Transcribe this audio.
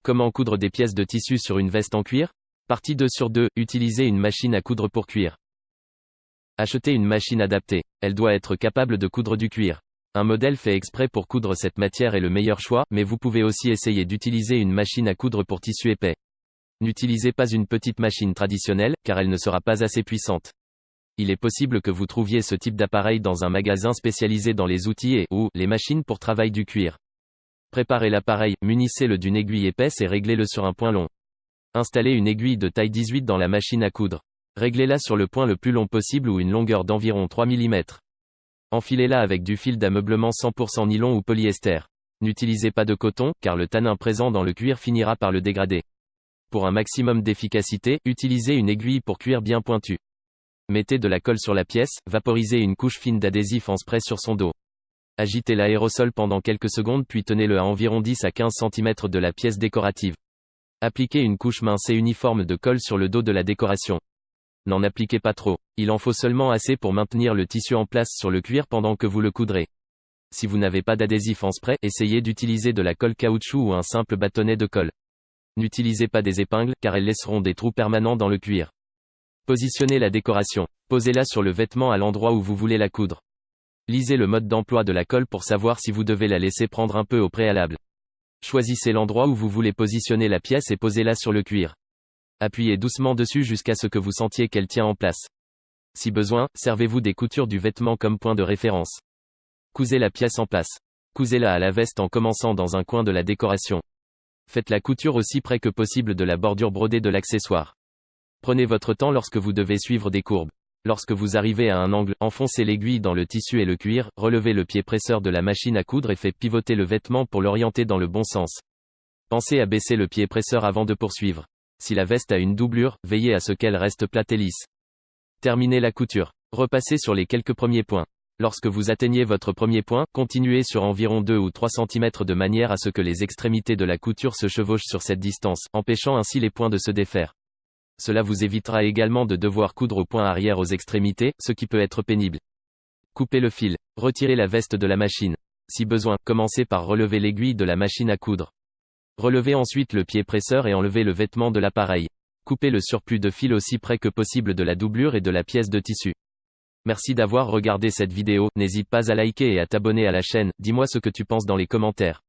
Comment coudre des pièces de tissu sur une veste en cuir? Partie 2 sur 2, utilisez une machine à coudre pour cuir. Achetez une machine adaptée. Elle doit être capable de coudre du cuir. Un modèle fait exprès pour coudre cette matière est le meilleur choix, mais vous pouvez aussi essayer d'utiliser une machine à coudre pour tissu épais. N'utilisez pas une petite machine traditionnelle, car elle ne sera pas assez puissante. Il est possible que vous trouviez ce type d'appareil dans un magasin spécialisé dans les outils et/ou les machines pour travail du cuir. Préparez l'appareil, munissez-le d'une aiguille épaisse et réglez-le sur un point long. Installez une aiguille de taille 18 dans la machine à coudre. Réglez-la sur le point le plus long possible ou une longueur d'environ 3 mm. Enfilez-la avec du fil d'ameublement 100% nylon ou polyester. N'utilisez pas de coton, car le tanin présent dans le cuir finira par le dégrader. Pour un maximum d'efficacité, utilisez une aiguille pour cuir bien pointue. Mettez de la colle sur la pièce, vaporisez une couche fine d'adhésif en spray sur son dos. Agitez l'aérosol pendant quelques secondes puis tenez-le à environ 10 à 15 cm de la pièce décorative. Appliquez une couche mince et uniforme de colle sur le dos de la décoration. N'en appliquez pas trop. Il en faut seulement assez pour maintenir le tissu en place sur le cuir pendant que vous le coudrez. Si vous n'avez pas d'adhésif en spray, essayez d'utiliser de la colle caoutchouc ou un simple bâtonnet de colle. N'utilisez pas des épingles, car elles laisseront des trous permanents dans le cuir. Positionnez la décoration. Posez-la sur le vêtement à l'endroit où vous voulez la coudre. Lisez le mode d'emploi de la colle pour savoir si vous devez la laisser prendre un peu au préalable. Choisissez l'endroit où vous voulez positionner la pièce et posez-la sur le cuir. Appuyez doucement dessus jusqu'à ce que vous sentiez qu'elle tient en place. Si besoin, servez-vous des coutures du vêtement comme point de référence. Cousez la pièce en place. Cousez-la à la veste en commençant dans un coin de la décoration. Faites la couture aussi près que possible de la bordure brodée de l'accessoire. Prenez votre temps lorsque vous devez suivre des courbes. Lorsque vous arrivez à un angle, enfoncez l'aiguille dans le tissu et le cuir, relevez le pied presseur de la machine à coudre et faites pivoter le vêtement pour l'orienter dans le bon sens. Pensez à baisser le pied presseur avant de poursuivre. Si la veste a une doublure, veillez à ce qu'elle reste plate et lisse. Terminez la couture. Repassez sur les quelques premiers points. Lorsque vous atteignez votre premier point, continuez sur environ 2 ou 3 cm de manière à ce que les extrémités de la couture se chevauchent sur cette distance, empêchant ainsi les points de se défaire. Cela vous évitera également de devoir coudre au point arrière aux extrémités, ce qui peut être pénible. Coupez le fil. Retirez la veste de la machine. Si besoin, commencez par relever l'aiguille de la machine à coudre. Relevez ensuite le pied presseur et enlevez le vêtement de l'appareil. Coupez le surplus de fil aussi près que possible de la doublure et de la pièce de tissu. Merci d'avoir regardé cette vidéo, n'hésite pas à liker et à t'abonner à la chaîne, dis-moi ce que tu penses dans les commentaires.